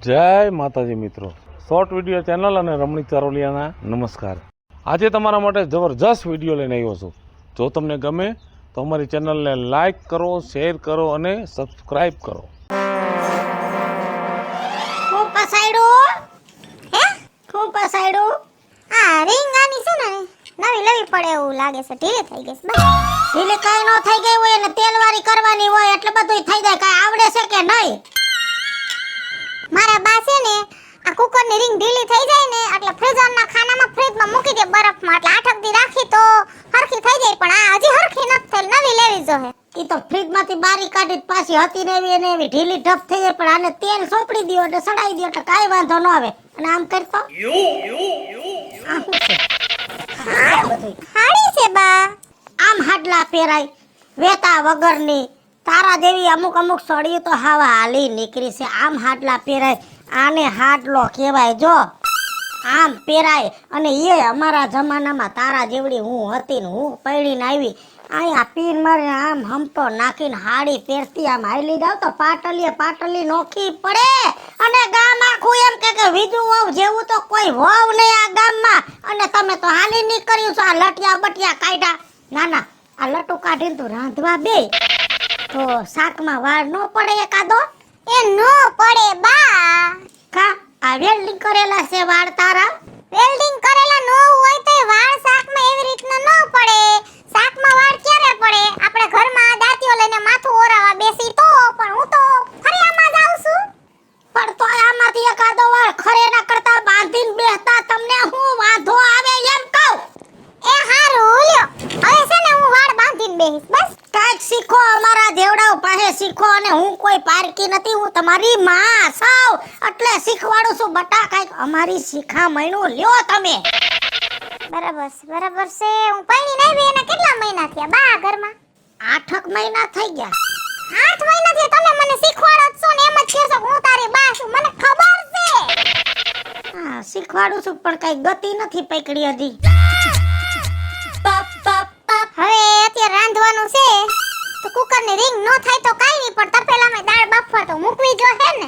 જય માતાજી મિત્રો, શોર્ટ વિડીયો ચેનલ અને રમણીક ચારોલિયાના નમસ્કાર। આજે તમારા માટે જબરજસ્ત વિડીયો લઈને આવ્યો છું। જો તમને ગમે તો અમારી ચેનલને લાઈક કરો, શેર કરો અને સબસ્ક્રાઇબ કરો। ખૂબ પસાડ્યું આ રિંગ આની છે ને નવી લેવી પડે એવું લાગે છે, ઢીલી થઈ ગઈ છે। બસ ઢીલી કાઈ નો થઈ ગઈ હોય અને તેલવારી કરવાની હોય એટલે બધુંય થઈ જાય। કાઈ આવડે છે કે નહીં? મારા બા છે ને આ કુકરની રિંગ ઢીલી થઈ જાય ને એટલે ફ્રીઝરના ખાનામાં ફ્રીજમાં મૂકી દે બરફમાં, એટલે 8 દી રાખી તો હરખી થઈ જાય। પણ આ હજી હરખી નથી થઈ, નવી લેવી જોહે। ઈ તો ફ્રીજમાંથી બારી કાઢી પાછી હતી ને એવી ઢીલી ઢપ થઈ જાય। પણ આને તેલ સોપડી દિયો એટલે સડાઈ દિયો એટલે કાઈ વાંધો ન આવે। અને આમ કરતો હાડી છે બા, આમ હાડલા પહેરાય વેતા વગરની તારા દેવી અમુક સળિયું તો હાવા હાલી નીકળી છે। આમ હાડલા પહેરાય, આને હાડલો કહેવાય। જો આમ પહેરાય અને એ અમારા જમાનામાં તારા જેવડી હું હતી ને હું પૈડીને આવી અહીંયા પીન મારીને આમ હમતો નાખીને હાડી પહેરતી આમ હાલી જાવ તો પાટલી નોખી પડે। અને ગામ આખું એમ કે બીજું વહુ જેવું તો કોઈ વહુ નહીં આ ગામમાં। અને તમે તો હાની નહીં કર્યું છો, આ લટિયા બટિયા કાઢ્યા। ના આ લટુ કાઢીને તો રાંધવા બે તો શાકમાં વાળ નો પડે એકાદો? એ નો પડે બા। કા આ વેલ્ડિંગ કરેલા છે વાળ તારા? વેલ્ડિંગ કરેલા નો હોય તો વાળ શાકમાં એવી રીતના નો પડે। શાકમાં વાળ ક્યારે પડે? આપણે ઘરમાં દાંતીઓ લઈને માથું ઓરાવા બેસી તો, પણ હું તો ફરિયામાં જાઉં છું। પણ તો આમાંથી એકાદો વાળ ખરે ના કરતા બાંધીને બેસતા તમને હું વાંધો આવે એમ કહું? એ હારું લ્યો, હવે છે ને હું વાળ બાંધીને બેહીશ બસ। કાઈક શીખો, અમારા જેવડાઓ પાસે શીખો। અને હું કોઈ પારકી નથી, હું તમારી માં છું એટલે શીખવાડું છું બટા। કાઈક અમારી શીખામણું લ્યો તમે। બરાબર છે। હું પૈણી નહીં એના કેટલા મહિના થયા બા ઘરમાં? 8 મહિના થઈ ગયા। 8 મહિના થયા તમે મને શીખવાડો છો ને એમ જ કહેશો હું તારી બા છું, મને ખબર છે। હા શીખવાડું છું પણ કઈ ગતિ નથી પકડી હજી। હવે અત્યારે રાંધવાનું છે તો કુકરની રિંગ નો થાય તો કાઈ નહીં, પણ તપેલામાં દાળ બાફવા તો મૂકવી જોશે ને।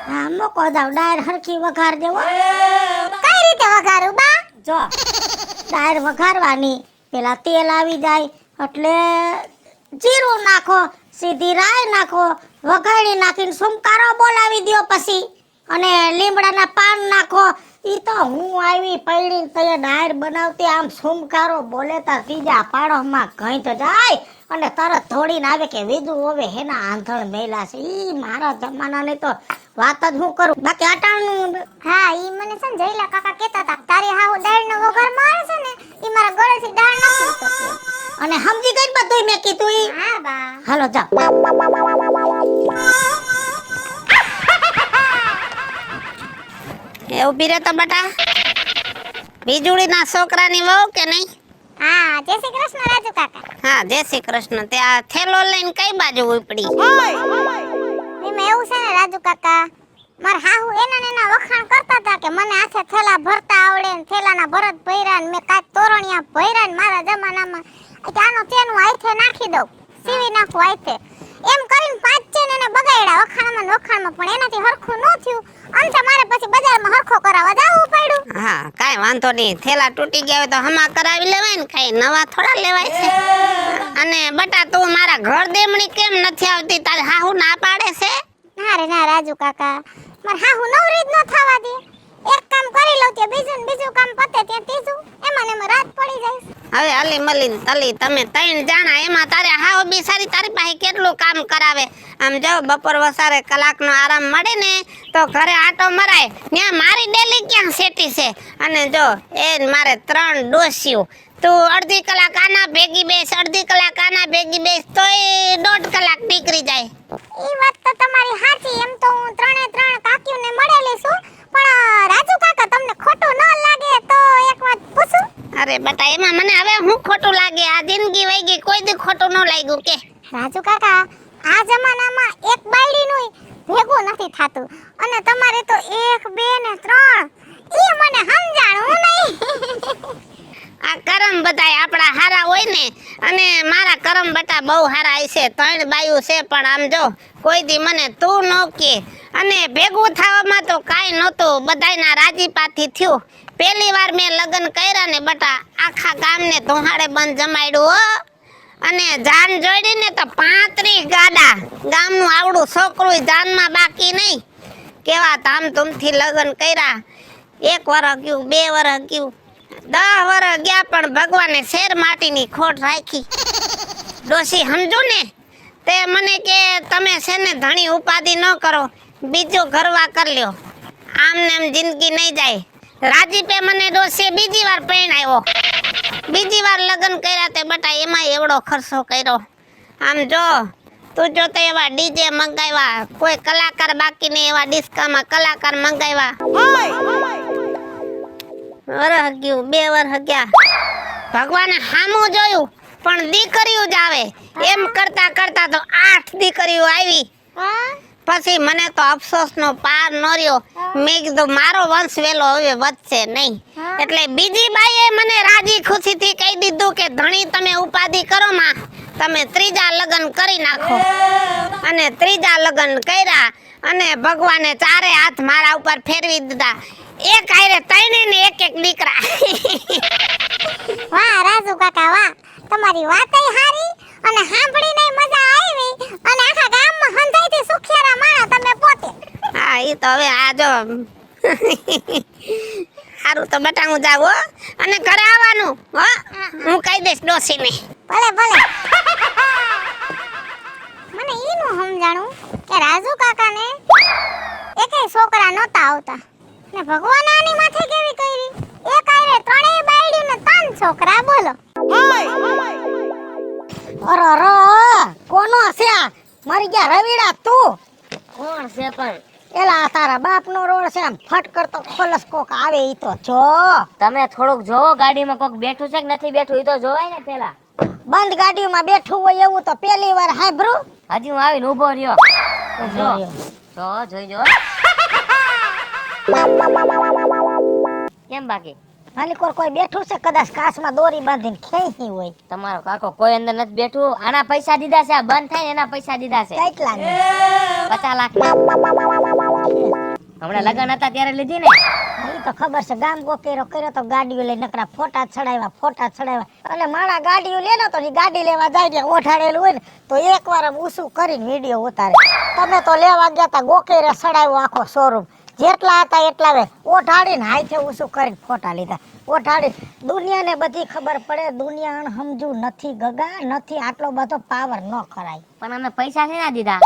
હા મૂકો દાવ, દાળ હરખી વઘાર દેવો। કઈ રીતે વઘારું બા? જો દાળ વઘારવાની, પેલા તેલ આવી જાય એટલે જીરું નાખો, સીધી રાઈ નાખો, વઘારી નાખીને સુમકારો બોલાવી દો પછી, અને લીમડાના પાન નાખો। ઈ તો હું આવી પૈડીને તય દાળ બનાવતી આમ સુમકારો બોલે તા ત્રીજા પાડોમાં ઘઈ તો જાય અને તરત ધોડીને આવે કે વિદુ હવે હેના આંધળ મેલા છે। ઈ મારા જમાનાની તો વાત જ હું કરું, બાકી અટાણું હા ઈ મને છે ને જયલા કાકા કહેતા હતા તારી હાવ દાળનો વઘાર મારે છે ને ઈ મારા ગળેથી દાળ નથી ઉતરતી। અને સમજી ગઈ બધુંય મેં કીધું ઈ? હા બા હાલો જાઓ। એ ઉભી રહે તો બટા, બીજુડીના છોકરાની વહુ કે નહીં? હા જય શ્રી કૃષ્ણ રાજુ કાકા। હા જય શ્રી કૃષ્ણ। તે આ થેલો લઈને કઈ બાજુ ઉપડી? એમાં એવું છે ને રાજુ કાકા, મારા હાહુ એના વખાણ કરતા હતા કે મને હાથે થેલા ભરતા આવડે ને થેલાના ભરત ભર્યા ને મેં કાચ તોરણિયા ભર્યા ને મારા જમાનામાં આનો તેનું હાથે નાખી દઉં, સીવી નાખું હાથે એમ કરીને 5 છે ને એને બગાડ્યા વખાણમાં પણ એનાથી હરખું ન થયું। અંતે મારે પછી બજારમાં હરખો કરાવવા જાવું પડ્યું। હા કાઈ વાંધો નહીં, થેલા તૂટી ગયા હોય તો હમા કરાવી લેવાય ને, કાઈ નવા થોડા લેવાય છે। અને બટા તું મારા ઘર દેમણી કેમ નથી આવતી? તારે હાહુ ના પાડે છે? ના રાજુ કાકા, મારે હાહુ નવરી જ ન થવા દે। એક કામ કરી લઉં તે બીજું કામ પતે ત્યાં ત્રીજું, એમાં રાત પડી જાય। હવે અલી મલીન તલી તમે 3 જાણા, એમાં તારે હાવ બિસારી તારી પાસે કેટલું કામ કરાવે। આમ જો બપોર વસારે કલાકનો આરામ મળે ને તો ઘરે આટો મરાય, ત્યાં મારી ડેલી ક્યાં સેટી છે। અને જો એ મારે 3 ડોસ્યું, તું અડધી કલાક આના ભેગી બેસ, અડધી કલાક આના ભેગી બેસ તોય 1.5 કલાક નીકળી જાય। ઈ વાત તો તમારી સાચી, એમ તો હું 3 કાકીઓને મળેલી છું, પણ રાજુ કાકા તમને ખોટું ન લાગે તો એક વાત પૂછું? અરે બટા એમાં મને હવે હું ખોટું લાગે? આ જિંદગી વઈ ગઈ, કોઈ દી ખોટું ન લાગ્યું કે? રાજુ કાકા આ જમાનામાં એક બાયડીનું ભેગું નથી થાતું, અને તમારે તો 1 2 ને 3 ઈ મને સમજાણું નહીં। આ કરમ બધાય આપણા હારા હોય ને, અને મારા કરમ બટા બહુ હારા છે। 3 બાયું છે પણ આમ જો કોઈ દી મને તું નો કે અને ભેગું થવામાં તો કાંઈ નહોતું, બધાયના રાજીપાથી થયું. પહેલી વાર મેં લગ્ન કર્યા ને બટા, આખા ગામને ધોહાડે બંધ જમાડ્યું હો. અને જાન જોડીને તો 35 ગાડા, ગામનું આવડું છોકરું જાનમાં બાકી નહીં. કેવા ધામધૂમથી લગ્ન કર્યા. 1 વર્ષ ગયું, 2 વર્ષ ગયું, 10 વર્ષ ગયા, પણ ભગવાને શેર માટીની ખોટ રાખી. ડોશી સમજુ ને, તે મને કે તમે છે ને ધણી ઉપાધિ ન કરો, બીજો ઘરવા કરી લ્યો, આમને એમ જિંદગી નહીં જાય. રાજીપે મને ડોશીએ બીજી વાર પરણાવ્યો, બીજી વાર લગ્ન કર્યા તે બટા, એમાં એવડો ખર્ચો કર્યો. આમ જો તું જો તો એવા ડીજે મંગાવ્યા, કોઈ કલાકાર બાકી નહીં, એવા ડિસ્કામાં કલાકાર મંગાવ્યા. વરહ ગયું, 2 વર્ષ ગયા, ભગવાને સામું જોયું, પણ દીકરીઓ જ આવે એમ કરતા કરતા તો 8 દીકરીઓ આવી. પછી મને તો અફસોસનો પાર ન રહ્યો. મેં કીધું મારો વંશ વેલો હવે વધશે નહીં. એટલે બીજી બાઈએ મને રાજી ખુશીથી કહી દીધું કે ધણી તમે ઉપાધિ કરો માં, તમે 3જા લગ્ન કરી નાખો. અને 3જા લગ્ન કર્યા અને ભગવાને 4 હાથ મારા ઉપર ફેરવી દીધા. એક આયરે 3 ને એક દીકરા. વાહ રાજુ કાકા વાહ, તમારી વાતય હારી અને સાંભળીને મજા આવી અને આખા ગામમાં હંધાઈથી સુખિયારા માણા તમે પોતે. હા ઈ તો હવે આ જો સારું તો બટા હું જાવ હો, અને ઘરે આવવાનું હો, હું કહી દઈશ ડોસીને. ભલે ભલે. મને ઈનું સમજાણું કે રાજુ કાકાને એકેય છોકરા નહોતા આવતા ને ભગવાન આની માથે કેવી કરી, એક આયરે 3 બાયડી ને 3 છોકરા. બોલો અરર કોનો છે આ? મરી ગયા રવિડા તું? કોણ છે પણ? એલા તારા બાપનો રોડ છે, આમ ફટ કરતો ખોલસ કોક આવે ઈ તો જો. તમે થોડુંક જોવો ગાડીમાં કોક બેઠું છે કે નથી બેઠું ઈ તો જોવાય ને પેલા. બંધ ગાડીમાં બેઠું હોય એવું તો પહેલી વાર સાંભળ્યું. હજી હું આવીને ઊભો રહ્યો. જોઈ જો. કેમ બાકી? માલિકોર કોઈ બેઠું છે, કદાચ કાચમાં દોરી બાંધીને ખેંચી હોય. તમારો કાકો કોઈ અંદર નથી બેઠું. આના પૈસા દીધા છે, આ બંધ થાય ને એના પૈસા દીધા છે. કેટલા ને? 50 લાખ. હમણાં લગન હતા ત્યારે લીધી ને. ઈ તો ખબર છે, ગામ ગોકેરો કર્યો તો ગાડીઓ લઈ નકરા ફોટા ચડાવ્યા. અને મારા ગાડીઓ લે ને તો ઈ ગાડી લેવા જાય ને ઓઠાડેલું હોય ને તો એકવાર આમ ઊસું કરીને વિડીયો ઉતારે. તમે તો લેવા ગયા તા ગોકેરે ચડાવ્યો આખો શોરૂમ, જેટલા હતા એટલા વે ઓઠાડીને હાથે ઊસું કરીને ફોટા લીધા. ઓઠાડી દુનિયાને બધી ખબર પડે, દુનિયા અણહમજુ નથી ગગા, નથી આટલો બધો પાવર ન કરાય. પણ અમે પૈસા છે ના દીધા,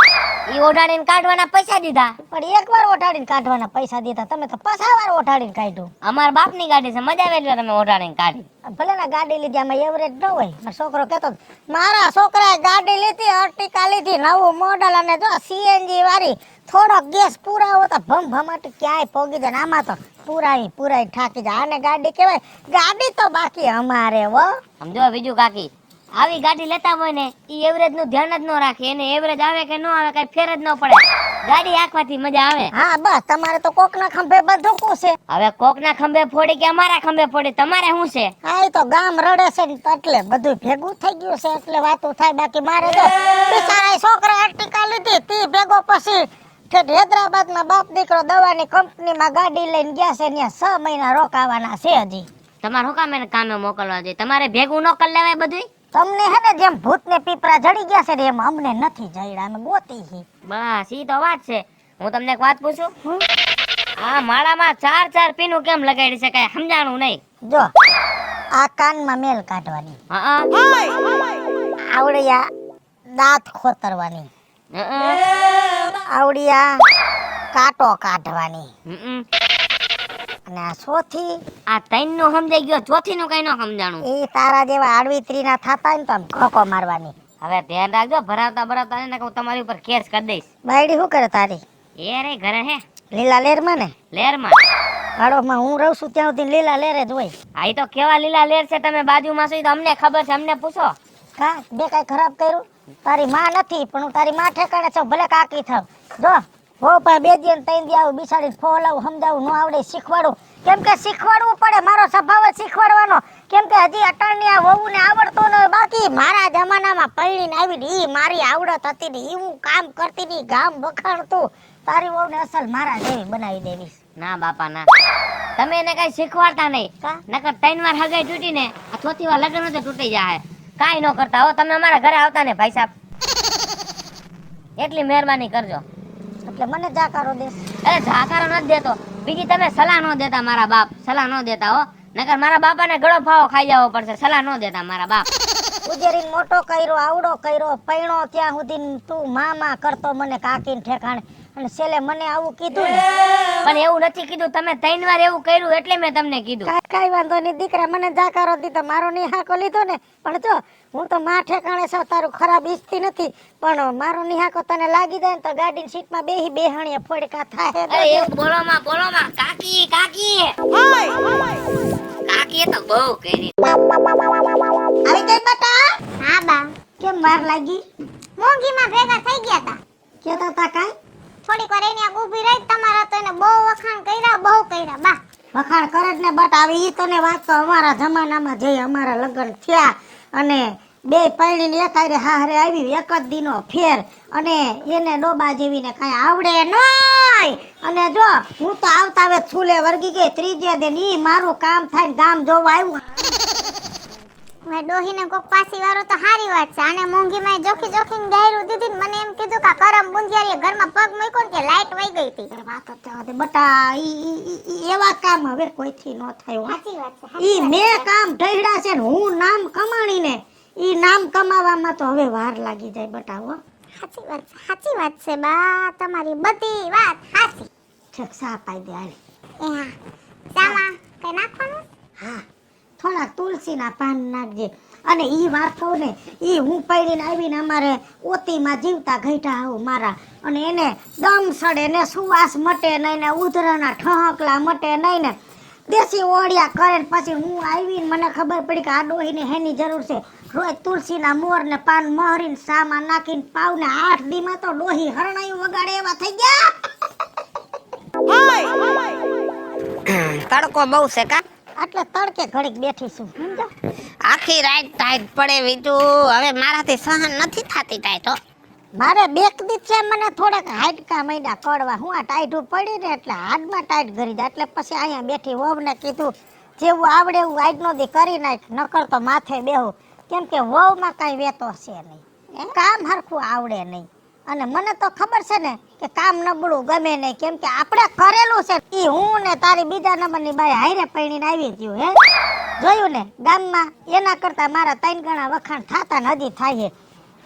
ઈ ઓઢાડીને કાઢવાના પૈસા દીધા. પણ એકવાર ઓઠાડીને કાઢવાના પૈસા દીધા, તમે તો 50 વાર ઓઠાડીને કાઢ્યું. અમાર બાપની ગાડી છે, મજા આવે એટલે તમે ઓઢાડીને કાઢી. ભલે ના ગાડી લીધી, આમાં એવરેજ ન હોય. મારો છોકરો કહેતો મારા છોકરાએ ગાડી લીધી, અર્ટિકા લીધી, નવું મોડલ, અને જો સીએનજી વાળી, થોડોક ગેસ પુરાવો તો ભમભમાટ ક્યાંય પોગી જાય. આમાં તો પુરાઈ ઠાકી જાય. આને ગાડી કહેવાય? ગાડી તો બાકી અમારે હો. સમજો બીજું કાકી, આવી ગાડી લેતા હોય ને ઈ એવરેજ નું ધ્યાન જ ન રાખે, એને એવરેજ આવે કે ન આવે કઈ ફેર જ ન પડે. ગાડી આંખવાથી મજા આવે. હા બસ, તમારે તો કોકના ખંભે બધું છે. હવે કોકના ખંભે ફોડી કે અમારા ખંભે ફોડી, તમારે શું છે? હા ઈ તો ગામ રડે છે ને એટલે બધું ભેગું થઈ ગયું છે એટલે વાતો થાય. બાકી મારે જો બિચારા છોકરા અર્ટિકા લીધી, તી ભેગો પછી હૈદરાબાદમાં બાપ દીકરો દવાની કંપનીમાં ગાડી લઈને ગયા છે, ત્યાં 6 મહિના રોકાવાના છે હજી. તમારે શું કામ એને કામે મોકલવા જોઈએ? તમારે ભેગું ન કરી લેવાય બધું. તમને હે ને જેમ ભૂતને પીપરા જડી ગયા છે ને એમ અમને નથી જડ્યા, અમે ગોતી હી. બસ ઈ તો વાત છે. હું તમને એક વાત પૂછું, આ માળામાં 4 પીનું કેમ લગાડી છે? કઈ સમજાણું નહીં. જો આ કાનમાં મેલ કાઢવાની, હા આવડિયા દાંત ખોતરવાની, આવડિયા કાંટો કાઢવાની, અને આ ચોથી આ 3 નું સમજાઈ ગયો, ચોથી નું કઈ ન સમજાણું. એ તારા જેવા આડવીત્રીના થાતા ને તો આમ ખોકો મારવાની. હવે ધ્યાન રાખજો, ભરાવતા ને હું તમારી ઉપર કેસ કરી દઈશ. બાયડી શું કરે તારી? એ રે ઘરે હે લીલા લેરમાં ને? લેરમાં. હાડોમાં હું રહું છું ત્યાં સુધી લીલા લેર જ હોય. આ તો કેવા લીલા લેર છે, તમે બાજુમાં છો તો અમને ખબર છે, અમને પૂછો. કા બે કઈ ખરાબ કર્યું? તારી માં નથી પણ હું તારી માં ઠેકાણે છું, ભલે કાકી થાવ. જો હો ભાઈ 2 દી 3 દી આવું બિસાડીને ફોલાવું, સમજાવું, ન આવડે શીખવાડું, કેમ કે શીખવાડવું પડે. મારો સ્વભાવ જ શીખવાડવાનો. કેમ કે હજી અટાણની આ વહુને આવડતો ન હોય. બાકી મારા જમાનામાં પૈણીને આવીને ઈ મારી આવડત હતી ને ઈ હું કામ કરતી ની ગામ વખાણતું. તારી વહુને અસલ મારા જેવી બનાવી દેવી. ના બાપા ના, તમે એને કઈ શીખવાડતા નહીં. કા? નકર 3 વાર હગાઈ તૂટી ને આ 4થી વાર લગ્ન તો તૂટી જાય. કાઈ ન કરતા હો, તમે અમારા ઘરે આવતા ને ભાઈ સાહેબ, એટલી મહેરબાની કરજો. એટલે મને જાકારો દેશ. અરે જાકારો નથી દેતો, બીજી તમે સલાહ ન દેતા. મારા બાપ સલાહ ન દેતા હો, નકર મારા બાપાને ગળો ફાવો ખાઈ જવો પડશે. સલાહ ન દેતા મારા બાપ. ઉજેરીને મોટો કર્યો, આવડો કર્યો, પૈણો ત્યાં સુધી તું મામા કરતો મને કાકીને ઠેકાણે, અને છેલ્લે મને આવું કીધું ને. પણ એવું નથી કીધું, તમે 3 વાર એવું કર્યું એટલે મેં તમને કીધું. કાઈ વાંધો નહીં દીકરા, મને જાકારો દીધો, મારો નિહાકો લીધો ને. પણ જો હું તો માં ઠેકાણે છું, તારું ખરાબ ઈચ્છતી નથી, પણ મારો નિહાકો તને લાગી જાય ને તો ગાડીની સીટમાં બેહી બેહાણીએ ફોડકા થાય. અરે એવું બોલો માં કાકી કાકીએ તો બહુ કરી. આવી ગઈ બટા? હા બા, કેમ વાર લાગી? મોંઘીમાં ભેગા થઈ ગયા તા. કેતા તા કાઈ? થોડીક વાર એની આગળ ઊભી રહી, તમારા તો એને બહુ વખાણ કર્યા, બહુ કર્યા બા. વખાણ કરે જ ને બટા. હવે ઈ તને વાત તો અમારા જમાનામાં જે અમારા લગ્ન થયા અને બે પૈણીને એક હારે હારે આવી, એક જ દીનો ફેર, અને એને ડોબા જેવીને કાંઈ આવડે નહીં. અને જો હું તો આવતા હવે છૂલે વર્ગી ગઈ, ત્રીજે દિન ઈ મારું કામ થાય ને ગામ જોવા આવ્યું. હવે ડોહીને કોક પાસી વાળો તો હારી વાત છે. આને મોંઘીમાં જોખી જોખીને ગાયરું દીધી ને મને એમ કીધું કે કરમ બુંદિયારીએ ઘરમાં પગ મૂક્યો ને કે લાઈટ વહી ગઈ હતી. વાત જ જવા દે બટા, ઈ એવા કામ હવે કોઈથી ન થાય હો. સાચી વાત છે. ઈ મેં કામ ઢળ્યા છે ને હું નામ કમાણીને ઈ નામ કમાવામાં તો હવે વાર લાગી જાય બટા હો. સાચી વાત છે બા, તમારી બધી વાત સાચી. છક સા પાઈ દે હાલ. એ હા, ચામાં કઈ નાખવાનું? હા, થોડા તુલસીના પાન નાખજે. અને ઈ વાત કહું ને, ઈ હું પડીને આવીને અમારે ઓતીમાં જીવતા ઘઈટા આવું મારા, અને એને દમ સડે ને સુવાસ મટે નહીં ને ઉધરાના ઠહકલા મટે નહીં ને દેશી ઓળિયા કરે ને પછી હું આવીને મને ખબર પડી કે આ ડોહીને હેની જરૂર છે. રોજ તુલસીના મોર ને પાન મહરીને સામાં નાખીને પાવ ને 8 દીમાં તો ડોહી હરણાયું વગાડે એવા થઈ ગયા. તડકો બહુ છે કા? એટલે તડકે ઘડીક બેઠી છું સમજો. આખી રાત ટાઈટ પડે બીજું હવે મારાથી સહન નથી થતી ટાઈટ હો. મારે બેક દી છે મને થોડાક હાડકા મૈડા કડવા, હું આ ટાઈટ પડી ને એટલે હાડમાં ટાઈટ કરી દે. એટલે પછી અહીંયા બેઠી વહુને કીધું જેવું આવડે એવું આજનો દી કરી નાખ, નકર તો માથે બેહું. કેમ કે વહુમાં કાંઈ વેતો છે નહીં, કામ હરખું આવડે નહીં. અને મને તો ખબર છે ને કે કામ નબળું ગમે નહીં, કેમ કે આપણે કરેલું છે. ઈ હું ને તારી બીજા નંબરની બાઈ હારે પૈણીને આવી ગયું હે, જોયું ને ગામમાં. એના કરતા મારા 3 ગણા વખાણ થાતા ને હજી થાય.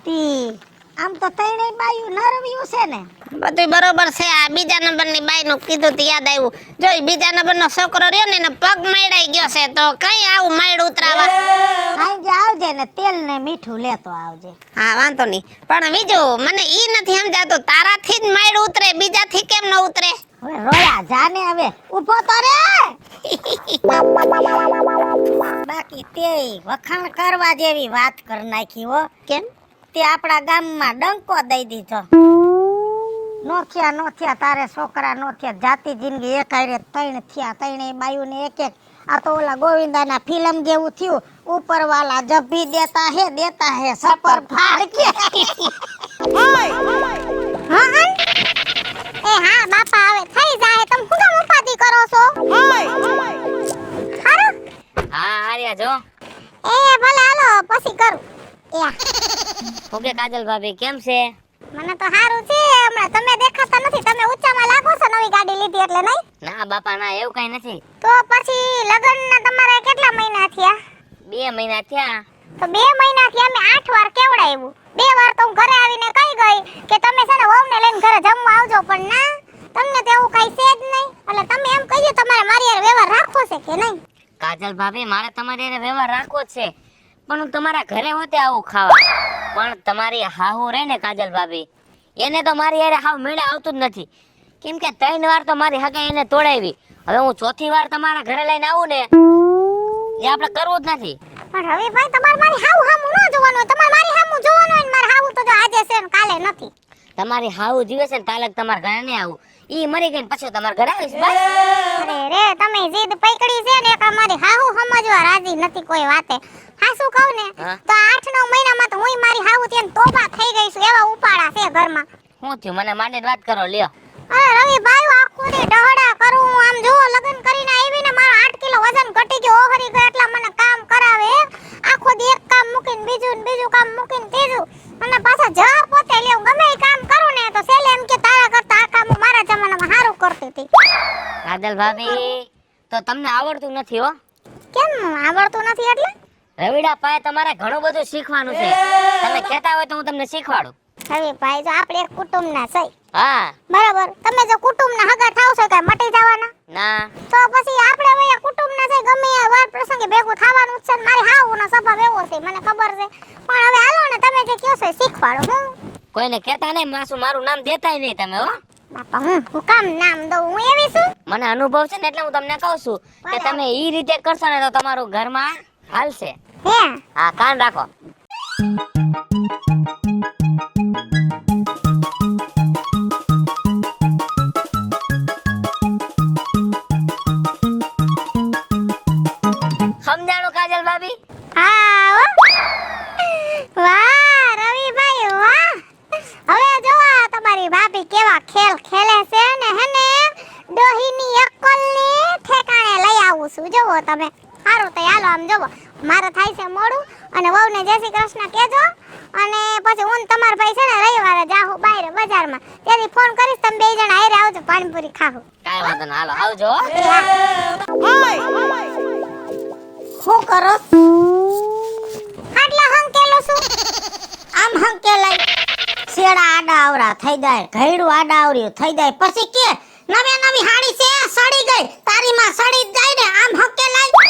તી આમ તો 3 બાયું નરવ્યું છે ને. બધું બરોબર છે. આ બીજા નંબરની બાઈનું કીધું તો યાદ આવ્યું. જો ઈ બીજા નંબરનો છોકરો રહ્યો ને એને પગ મયડાઈ ગયો છે તો કઈ આવું માયડ ઉતરાવા. સાંજે આવજે ને તેલ ને મીઠું લેતો આવજે. હા વાંધો નહીં, પણ બીજું મને ઈ નથી સમજાતું, તારાથી જ માયડ ઉતરે, બીજાથી કેમ ન ઉતરે? હવે રોયા જાને, હવે ઊભો તો રે. બાકી તે વખાણ કરવા જેવી વાત કર નાખી હો. કેમ? તે આપણા ગામમાં ડંકો દઈ દીધો. નોથિયા તારે છોકરા નોથિયા, જાતિ જિંદગી એક હારે 3 થયા, 3 બાયુને એક એક. આ તો ઓલા ગોવિંદાના ફિલ્મ જેવું થયું, ઉપર વાલા જબ ભી દેતા હે સપર ફાડ કે. એ હા બાપા હવે થઈ જાય, તમે શું કામ ઉપાધિ કરો છો? હારું? હા હાર્યા જો. એ ભલે હાલો પછી કરું. ઓકે કાજલ ભાભી કેમ છે? મને તો સારું છે. હમણાં તમે દેખાતા નથી, તમે ઊંચામાં લાગો છો નવી ગાડી લીધી એટલે નહીં? ના બાપા ના, એવું કઈ નથી. તો પછી લગ્નના તમારે કેટલા મહિના થયા? 2 મહિના થયા. તો 2 મહિનાથી અમે 8 વાર કેવડાવ્યું. 2 વાર તો હું ઘરે આવીને કહી ગઈ કે તમે છે ને વહુને લઈને ઘરે જમવા આવજો, પણ ના, તમને તો એવું કઈ છે જ નહીં. એટલે તમે એમ કહીએ તમારે મારી હારે વ્યવહાર રાખવો છે કે નહીં? કાજલ ભાભી મારે તમારી હારે વ્યવહાર રાખવો જ છે, પણ હું તમારા ઘરે હોતે આવું ખાવા. પણ તમારી હાહુ રહે ને કાજલ ભાભી, એને તો મારી હારે હાવ મેળે આવતું જ નથી. કેમ કે 3 વાર તો મારી હગાઈ એને તોડાવી. હવે હું 4થી વાર તમારા ઘરે લઈને આવું ને એ આપણે કરવું જ નથી. પણ રવિ ભાઈ તમારે મારી હાવ હામું ન જોવાનું હોય, તમારે મારી હામું જોવાનું હોય ને મારે હાવું તો જો આજે છે ને કાલે નથી. તમારી હાઉ જીવે છે ને તાલક તમારા ઘરે નહીં આવું. ઈ મરી ગઈ ને પછી તમારા ઘરે આવીશ બસ. અરે રે તમે જીદ પકડી છે ને એક અમારી હાહુ સમજવા રાજી નથી કોઈ વાતે. હાસુ કહું ને હા? તો 8-9 મહિનામાં તો હું મારી હાહુ ત્યાં તોબા થઈ ગઈ છું એવા ઉપાડા છે ઘરમાં. શું થયું મને માંડીને વાત કરો લ્યો. અરે રવિ ભાઈ આખો દી ડહડા કરું આમ જો લગન કરીને આવીને મારો 8 કિલો વજન ઘટી ગયો ઓહરી ગયો એટલા મને કામ કરાવે આખો દી એક કામ મૂકીને બીજું ને બીજું કામ મૂકીને ત્રીજું અને પાછા જવા પોતે લેવું ગમે એ કામ કરું ને તો સેલે એમ કે તારા કરતા આ કામ હું મારા જમાનામાં સારું કરતી હતી. કાજલ ભાભી તો તમને આવડતું નથી હો. કેમ આવડતું નથી એટલે? રવિડા પાસે તમારે ઘણું બધું શીખવાનું છે. તમે કહેતા હોય તો હું તમને શીખવાડું. રવિ ભાઈ જો આપણે એક કુટુંબના છે હા બરાબર તમે જો કુટુંબના હગા થાવ છો કે મટી જવાના ના તો પછી આપણે હવે કુટુંબના છે ગમે એ વાર પ્રસંગે ભેગું થવાનું જ છે ને મારી હાઉનો સ્વભાવ એવો છે મને ખબર છે પણ હવે હાલો ને તમે જે કહો છો એ શીખવાડો હું કોઈને કહેતા નહીં મારું નામ દેતાય નહીં તમે હો. બાપા હું કામ નામ દઉં હું એવી છું મને અનુભવ છે ને એટલે હું તમને કહું છું કે તમે ઈ રીતે કરશો ને તો તમારું ઘરમાં હાલશે. હે હા કાન રાખો. સમજાણું કાજલ ભાભી? હા હો. વાહ રવિભાઈ વાહ હવે જો આ તમારી ભાભી કેવા ખેલ ખેલે છે ને હેને ડોહીની અક્કલની ઠેકાણે લઈ આવું છું જોવો તમે સારું તો હાલો આમ જોવો મારે થાય છે મોડું અને વહુને જય શ્રી કૃષ્ણ કહેજો અને પછી હું ને તમારા ભાઈ છે ને રવિવારે જાહું બહાર બજારમાં તેથી ફોન કરીશ તમે બે જણા હારે આવજો પાણીપુરી ખાવું. કાંઈ વાંધો ના હાલો આવજો હો. શું કરો આટલા હંકેલો છું આમ હંકેલાય શેડા આડા આવરા થઈ જાય ઘયડું આડા આવર્યું થઈ જાય પછી કે નવી નવી હાડી છે સડી ગઈ તારી માં સડી જ જાય ને આમ હંકેલાય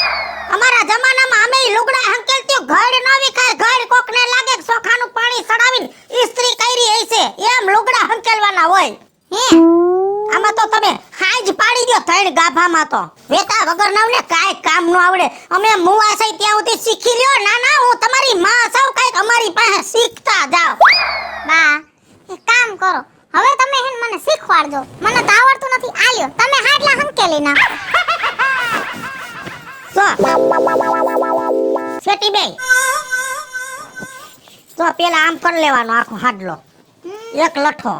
અમારા જમાનામાં અમે લુગડા હંકેલતી ઘડ નવી કાય ઘડ કોકને લાગે કે સોખાનું પાણી સડાવીને ઇસ્ત્રી કરી હશે એમ લુગડા હંકેલવાના હોય હે આમાં તો તમે હાજ પાડી દો ત્રણ ગાભામાં તો વેતા વગર નવને કાઈ કામ નો આવડે અમે મુવા છે ત્યાં સુધી શીખી લ્યો ના ના હું તમારી માં સૌ કાઈક અમારી પાસે શીખતા જાવ બા એક કામ કરો હવે તમે હેન મને શીખવાડજો મને તો આવડતું નથી આલ્યો તમે હાડલા હંકેલી ના તો છેટી બે તો પેલા આમ કરી લેવાનો આખો હાડલો એક લઠો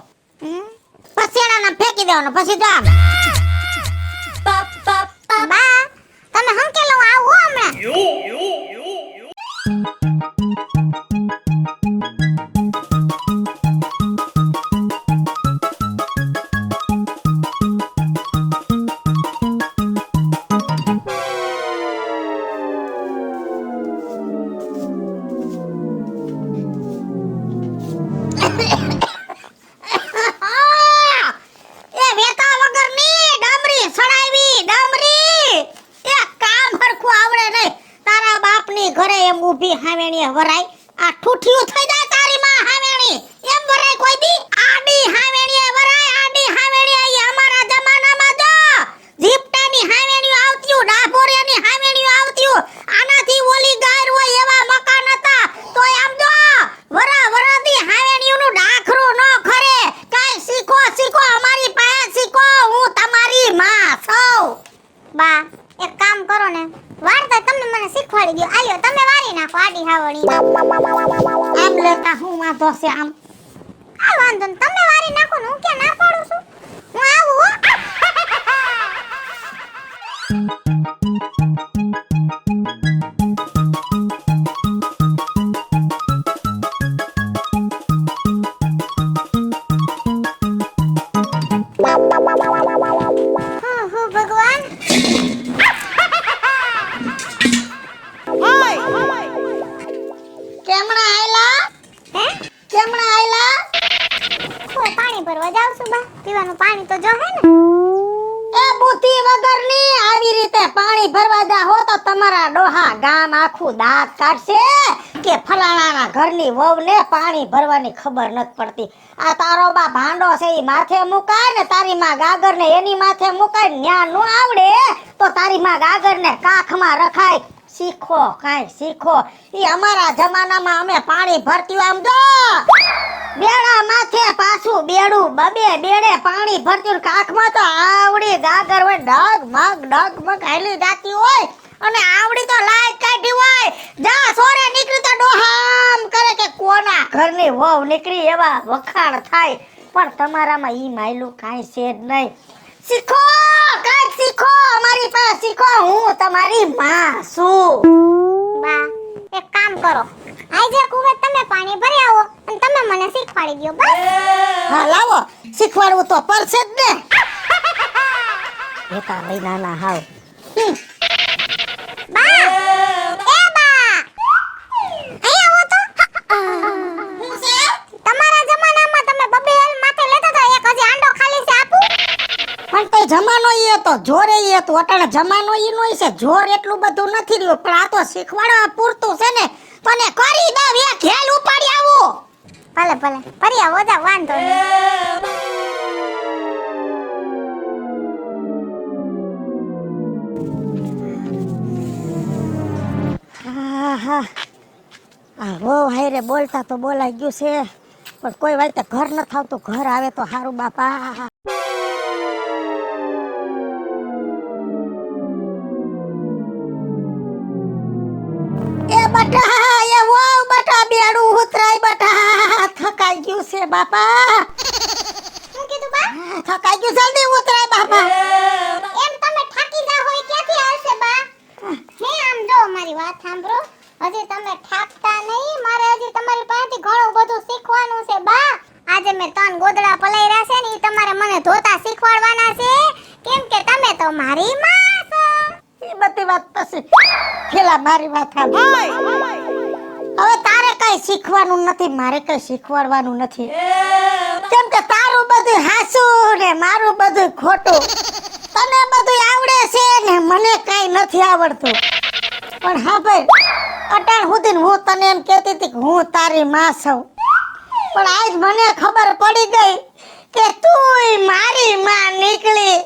પછી એના ફેંકી દેવાનો પછી તો આમ બા તમે હંકેલો આવો હમણાં ઊભી હાવેણી વરાય આ ઠૂઠિયું થઈ જાય તારી માં હાવેણી એમ વરાય કોઈ દી આડી હાવેણી વરાય આડી હાવેણી આ અમારા જમાનામાં જો જીપટાની હાવેણીઓ આવતીયું ડાભોરિયાની હાવેણીઓ આવતીયું આનાથી ઓલી ગાયર હોય એવા મકાન હતા તો આમ જો વરા વરાદી હાવેણીઓનું ડાખરું ન ખરે કાઈ શીખો શીખો અમારી પાસે શીખો હું તમારી માં છું બા એક કામ કરો ને વાર્તા તમને મને શીખવાડી દો આલ્યો તમે વારી નાખો આડી હાવણી આમ લેતા હું વાંધો છે આમ આ વાંધો ને તમે વારી નાખો ને હું કે ના પાડું છું હું આવું હો ભગવાન કેમણા આયલા હે કેમણા આયલા કોઈ પાણી ભરવા જાવ છું બા પીવાનું પાણી તો જો હે ને એ બુદ્ધિ વગરની આવી રીતે પાણી ભરવા જા હો તો તમારા ડોહા ગામ આખું દાંત કાઢશે કે ફલાણાના ઘરની વહુને પાણી ભરવાની ખબર નથી પડતી આ તારો બા ભાંડો છે ઈ માથે મુકાય ને તારી માં ગાગર ને એની માથે મુકાય ન્યા નો આવડે તો તારી માં ગાગર ને કાખમાં રખાય શીખો કાંઈ શીખો. ઈ અમારા જમાનામાં અમે પાણી ભરતી આમ જો બેડા માથે પાછું બેડું બબે બેડે પાણી ભરતી કાખમાં તો આવડી ગાગર હોય ડગમગ હાલી જાતી હોય અને આવડી તો લાઈટ કાઢી હોય જા સોરે નીકળી તો ડોહામ કરે કે કોના ઘરની વહુ નીકળી એવા વખાણ થાય. પણ તમારામાં ઈ માયલું કાંઈ છે જ નહીં. શીખો કાંઈક શીખો અમારી પાસે શીખો. હું તમારી માં છું. બા એક કામ કરો, આજે કુવે તમે પાણી ભરી આવો અને તમે મને શીખવાડી દો બસ. હા લાવો શીખવાડવું તો પડશે જ ને. એતા લઈ નાના હાવ. બા એ બા અહીંયા આવો તો. હું છે? તમારા જમાનામાં તમે બબે હેલ માથે લેતા હતા, એક હજી આંડો ખાલી છે આપું. પણ તો જમાનો ઈ હતો જોરે ઈ હતો. અટાણે જમાનો ઈ નો છે જોર એટલું બધું નથી રહ્યું. પણ આ તો શીખવાડવા પૂરતું છે ને. તને કરી દઉં એક હેલ ઉપાડી આવું. ભલે ભલે ભરી આવો જા વાંધો નહીં. આહા. આ હો હાયરે બોલતા તો બોલાઈ ગયું છે પણ કોઈ વાત ઘર ન થાવતું. ઘર આવે તો સારું બાપા. એ બટા એ વો બટા બેડું ઉતરાય બટા. થકાઈ ગયું છે બાપા. શું કીધું બા? થકાઈ ગયું જલ્દી ઉતરાય બાપા. એમ તમે થાકી જા હોય ક્યાંથી આવશે બા? હે આમ જો મારી વાત સાંભળો, હજી તમે થાકતા નહીં. મારે હજી તમારી પાસેથી ઘણું બધું શીખવાનું છે બા. આજે મેં 3 ગોદડા પલાયરા છે ને ઈ તમારે મને ધોતા શીખવાડવાના છે, કેમ કે તમે તો મારી માં છો. એ બધી વાત પછી પેલા મારી વાત સાંભળ. હવે તારે કઈ શીખવાનું નથી, મારે કઈ શીખવાડવાનું નથી. કેમ કે તારું બધું હાસું ને મારું બધું ખોટું. તને બધું આવડે છે ને મને કઈ નથી આવડતું. પણ હા ભાઈ અટાણ સુધી હું તને એમ કહેતી હતી કે હું તારી માં છું. પણ આજ મને ખબર પડી ગઈ કે તું મારી માં નીકળી.